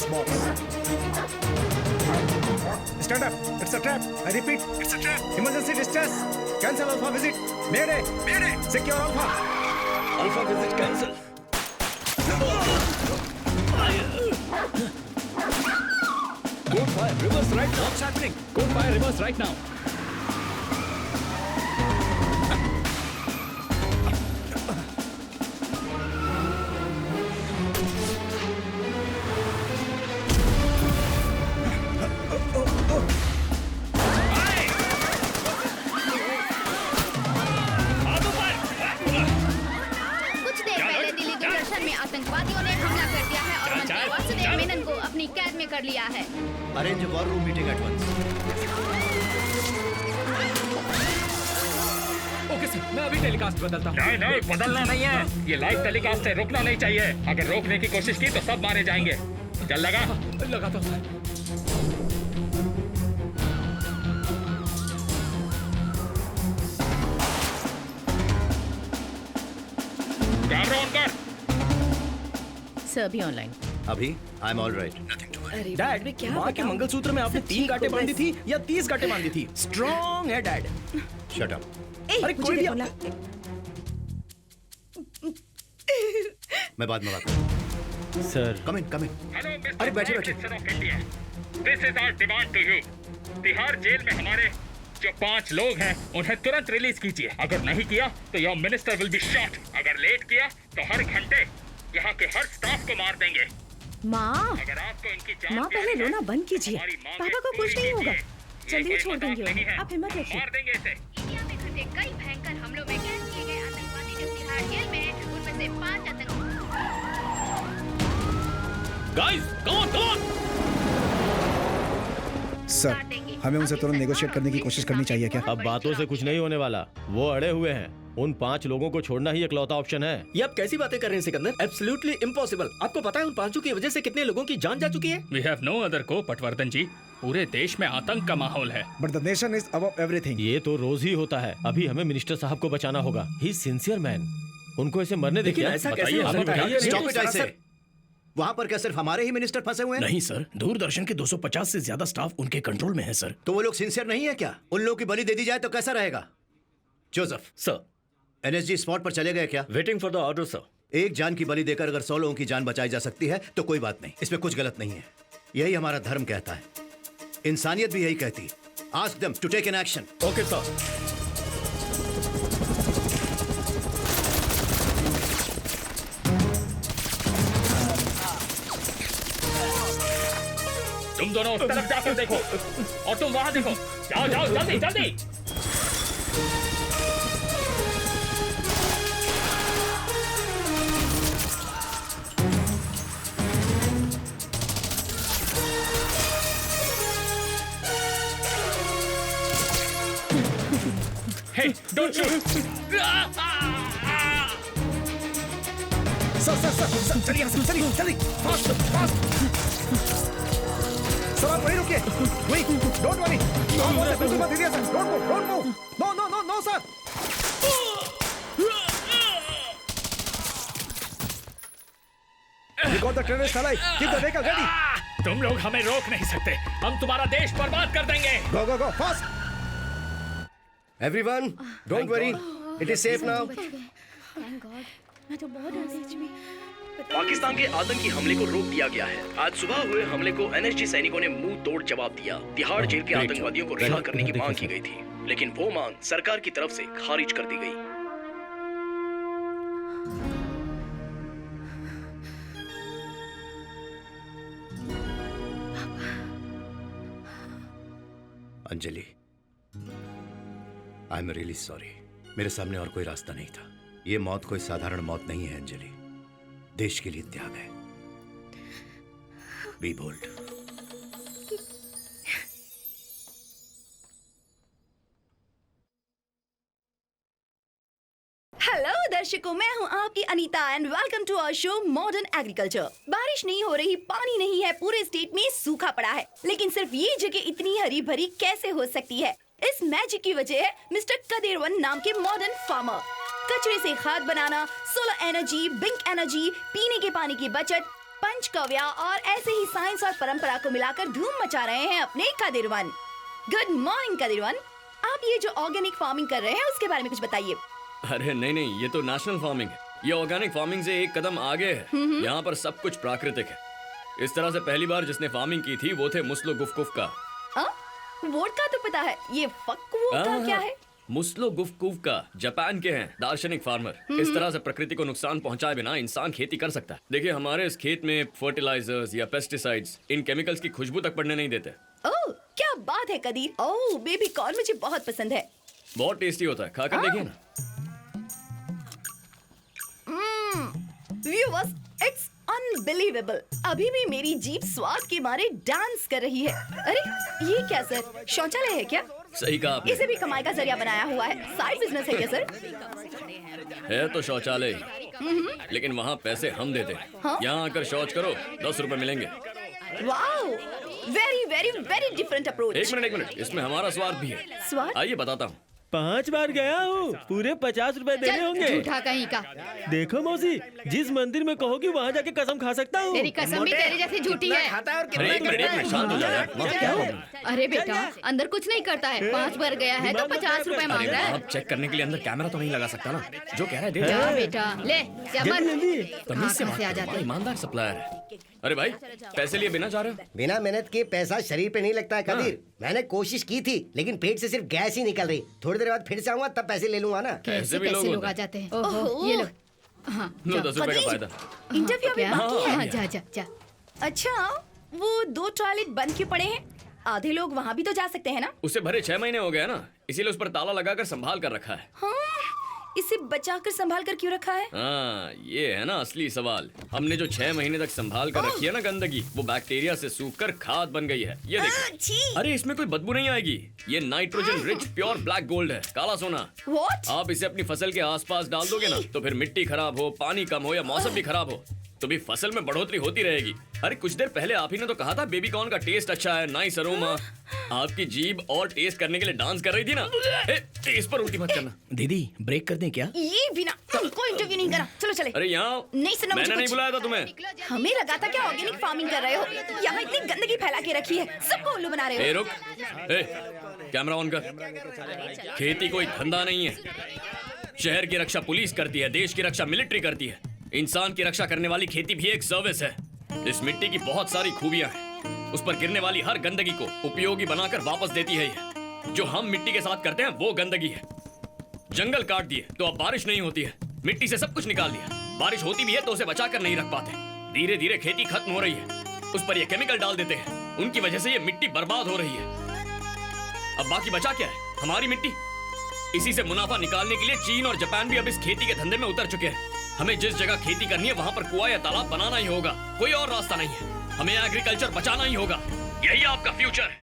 this box. Stand up. It's a trap. I repeat, it's a trap. Emergency distress. Cancel Alpha visit. Mayday. Mayday. Secure Alpha. Alpha visit cancel. Code fire, reverse right now. What's happening? Code fire, reverse right now. कुछ देर पहले दिल्ली दूरदर्शन में आतंकवादियों ने हमला कर दिया है और मंत्री वासुदेव मेनन को अपनी कैद में कर लिया है। Arrange a war room meeting at once. Okay sir, मैं अभी टेलीकास्ट बदलता हूँ। नहीं बदलना नहीं है, ये लाइव टेलीकास्ट है, रुकना नहीं चाहिए। अगर रोकने की कोशिश की तो सब मारे जाएंगे। चल लगा। लगाता हूँ सर। कैमरा ऑन कर। सर भी ऑनलाइन। अभी I am all right, nothing to worry. Dad, माँ के मंगलसूत्र में आपने 3 गांठें बांधी थी या 30 गांठें बांधी थी? स्ट्रॉन्ग है डैड। Shut up. अरे कोई भी मैं बाद में बात करूँ। Sir come in, come in. Hello mister अरे बैठे, प्राइम बैठे। Minister of India, this is our demand to you. Tihar jail में हमारे जो 5 लोग हैं उन्हें तुरंत रिलीज कीजिए। अगर नहीं किया तो your minister will be shot. अगर लेट किया तो हर घंटे यहाँ के हर स्टाफ को मार देंगे। माँ, अगर आपको इनकी जान माँ पहले प्यारी है, रोना बंद कीजिए। हमारी मांगें पापा को कुछ पूरी नहीं होगा। कीजिए। जल्दी ये छोड़ कोई देंगे मजाक नहीं उन्हें। है। आप हिम्मत रखिए। मार देंगे इसे। इंडिया में घटे कई भयंकर हमलों में कैद किए गए आतंकवादी जो तिहाड़ जेल में हैं, उनमें से 5 आतंकवादी। Guys, come on. सर, हमें उनसे तुरंत नेगोशिएट करने की कोशिश करनी चाहिए क्या? अब बातों से कुछ नहीं होने वाला, वो अड़े हुए हैं। उन 5 लोगों को छोड़ना ही इकलौता ऑप्शन है। ये आप कैसी बातें कर रहे हैं सिकंदर? Absolutely impossible. आपको पता है उन 5 की वजह से कितने लोगों की जान जा चुकी है? We have no other को पटवर्धन जी। पूरे देश में आतंक का माहौल है। But the nation is above everything. ये तो रोज ही होता है। अभी हमें मिनिस्टर साहब को बचाना होगा। ही सिंसियर मैन। उनको ऐसे मरने देखिए। लेकिन ऐसा कैसे हो सकता है? स्टॉप इट आई से। वहाँ पर क्या सिर्फ हमारे ही मिनिस्टर फंसे हुए हैं? नहीं सर, दूरदर्शन के 250 से ज्यादा स्टाफ उनके कंट्रोल में है सर। तो वो लोग सिंसियर नहीं है क्या? उन लोगों की बलि दे दी जाए तो कैसा रहेगा? जोसेफ सर, एनएसजी स्पॉट पर चले गए क्या? Waiting for the order sir. एक जान की बलि देकर अगर 100 लोगों की जान बचाई जा सकती है तो कोई बात नहीं, इसमें कुछ गलत नहीं है। यही हमारा धर्म कहता है, इंसानियत भी यही कहती। Ask them to take an action. Okay sir. तुम दोनों उस तरफ जाकर देखो और तुम वहां देखो। जाओ जाओ जल्दी जल्दी। Hey, don't shoot! सर, चलिए यहाँ से, चलिए, जल्दी, फास्ट, फास्ट। सर, आप वहीं रुकिए। Wait, don't worry. आप उसे बिल्कुल मत हिलिए, sir. Don't move. No, sir. We got the terrorist alive. Keep the vehicle ready. तुम लोग हमें रोक नहीं सकते। हम तुम्हारा देश बर्बाद कर देंगे। Go, fast. Everyone, don't worry, it is safe now. Thank God. मैं तो बहुत डर गई थी। पाकिस्तान के आतंकी हमले को रोक दिया गया है। आज सुबह हुए हमले को एनएसजी सैनिकों ने मुंह तोड़ जवाब दिया। तिहाड़ जेल के आतंकवादियों को रिहा करने की मांग की गई थी, लेकिन वो मांग सरकार की तरफ से खारिज कर दी गई। Anjali, I am really sorry. मेरे सामने और कोई रास्ता नहीं था। ये मौत कोई साधारण मौत नहीं है अंजलि, देश के लिए त्याग है। B bold. हेलो दर्शकों, मैं हूं आपकी Anita and welcome to our show modern agriculture. बारिश नहीं हो रही, पानी नहीं है, पूरे स्टेट में सूखा पड़ा है, लेकिन सिर्फ ये जगह इतनी हरी भरी कैसे हो सकती है? इस मैजिक की वजह है मिस्टर कदेरवन नाम के मॉडर्न फार्मर। कचरे से खाद बनाना, सोलर एनर्जी, बिंक एनर्जी, पीने के पानी की बचत, पंचकव्या और ऐसे ही साइंस और परंपरा को मिलाकर धूम मचा रहे हैं अपने कदिरवन। गुड मॉर्निंग कदिरवन, आप ये जो ऑर्गेनिक फार्मिंग कर रहे हैं उसके बारे में कुछ बताइए। अरे नहीं, ये तो नेशनल फार्मिंग है। ये ऑर्गेनिक फार्मिंग से एक कदम आगे है। यहाँ पर सब कुछ प्राकृतिक है। इस तरह से पहली बार जिसने फार्मिंग की थी वो थे मुस्लो गुफ्कुफ का। वोट का तो पता है, ये फक्वो का क्या है? मुस्लो गुफ्कुफ का जापान के हैं दार्शनिक फार्मर। इस तरह से प्रकृति को नुकसान पहुंचाए बिना इंसान खेती कर सकता है। देखिए हमारे इस खेत में फर्टिलाइजर्स या पेस्टिसाइड्स, इन केमिकल्स की खुशबू तक पड़ने नहीं देते। ओह क्या बात है कदीर। ओह बेबी कॉर्न मुझे बहुत पसंद है। बहुत टेस्टी होता है, खाकर देखिए ना। Viewers, it's unbelievable. अभी भी मेरी जीभ स्वाद के मारे डांस कर रही है। अरे ये क्या सर, शौचालय है क्या? सही कहा आपने। इसे भी कमाई का जरिया बनाया हुआ है। साइड बिजनेस है क्या सर? है तो शौचालय, लेकिन वहाँ पैसे हम देते हैं। यहाँ आकर शौच करो, 10 रुपए मिलेंगे। Wow, very very very different approach. एक मिनट, इसमें हमारा स्वाद भी है। स्वाद? आइए बताता हूँ। 5 बार गया हूँ, पूरे 50 रुपए देने होंगे। झूठा कहीं का। देखो मौसी, जिस मंदिर में कहोगी वहाँ जाके कसम खा सकता हूँ। तेरी कसम भी तेरे जैसी झूठी है। अरे एक मिनट शांत हो जाओ यार। वहाँ क्या हो? अरे बेटा, अंदर कुछ नहीं करता है। 5 बार गया है तो 50 रुपए मांग रहा है। आप चेक करने के लिए अंदर कैमरा तो नहीं लगा सकता ना? जो कह रहा है दे जा दो। बेटा, ले जा मत। तमीज से कहाँ से आ बात जाते करो, हैं? ईमानदार सप्लायर है। अरे भाई, पैसे लिए बिना जा रहे हो? बिना मेहनत के पैसा शरीर पे नहीं लगता है कदीर। मैंने कोशिश की थी लेकिन पेट से सिर्फ गैस ही निकल रही। थोड़ी देर बाद फिर से आऊंगा तब पैसे ले लूंगा ना। कैसे भी लोग कैसे लोग होते आ हैं। जाते हैं। ओहो, ये लो। हाँ, लो जाओ। 10 रुपए का फायदा। इंटरव्यू अभी बाकी है। हाँ, जा जा जा। अच्छा, वो 2 टॉयलेट बंद क्यों पड़े हैं? आधे लोग वहाँ भी तो जा सकते हैं ना? उसे भरे 6 महीने हो गए ना, इसीलिए उस पर ताला लगाकर संभाल कर रखा है। हाँ, इसे बचाकर संभाल कर क्यों रखा है? हाँ, ये है ना असली सवाल। हमने जो 6 महीने तक संभाल कर रखी है ना गंदगी, वो बैक्टीरिया से सूखकर खाद बन गई है। ये देखो। छी! अरे इसमें कोई बदबू नहीं आएगी। ये nitrogen rich pure black gold है, काला सोना। What? आप इसे अपनी फसल के आसपास डाल दोगे ना, तो फिर मिट्टी खराब हो, पानी कम हो या मौसम भी खराब हो, तो भी फसल में बढ़ोतरी होती रहेगी। अरे कुछ देर पहले आप ही ने तो कहा था बेबी कॉर्न का टेस्ट अच्छा है, नाइस अरोमा। आपकी जीभ और टेस्ट करने के लिए डांस कर रही थी ना। इस पर उल्टी मत करना। दीदी ब्रेक कर दें क्या? ये बिना कोई इंटरव्यू नहीं करा। चलो चले। अरे यहाँ नहीं सुना मुझे मैंने नहीं कुछ। बुलाया था तुम्हें। हमें लगा था क्या ऑर्गेनिक फार्मिंग कर रहे हो। यहाँ इतनी गंदगी फैला के रखी है, सबको उल्लू बना रहे हो। रुक, कैमरा ऑन कर। खेती कोई धंधा नहीं है। शहर की रक्षा पुलिस करती है, देश की रक्षा मिलिट्री करती है। इंसान की रक्षा करने वाली खेती भी एक सर्विस है। इस मिट्टी की बहुत सारी खूबियां हैं। उस पर गिरने वाली हर गंदगी को उपयोगी बनाकर वापस देती है ये। जो हम मिट्टी के साथ करते हैं वो गंदगी है। जंगल काट दिए तो अब बारिश नहीं होती है। मिट्टी से सब कुछ निकाल दिया, बारिश होती भी है तो उसे बचा कर नहीं रख पाते। धीरे धीरे खेती खत्म हो रही है। उस पर ये केमिकल डाल देते हैं, उनकी वजह से ये मिट्टी बर्बाद हो रही है। अब बाकी बचा क्या है? हमारी मिट्टी। इसी से मुनाफा निकालने के लिए चीन और जापान भी अब इस खेती के धंधे में उतर चुके हैं। हमें जिस जगह खेती करनी है वहाँ पर कुआं या तालाब बनाना ही होगा, कोई और रास्ता नहीं है। हमें एग्रीकल्चर बचाना ही होगा। यही आपका फ्यूचर है।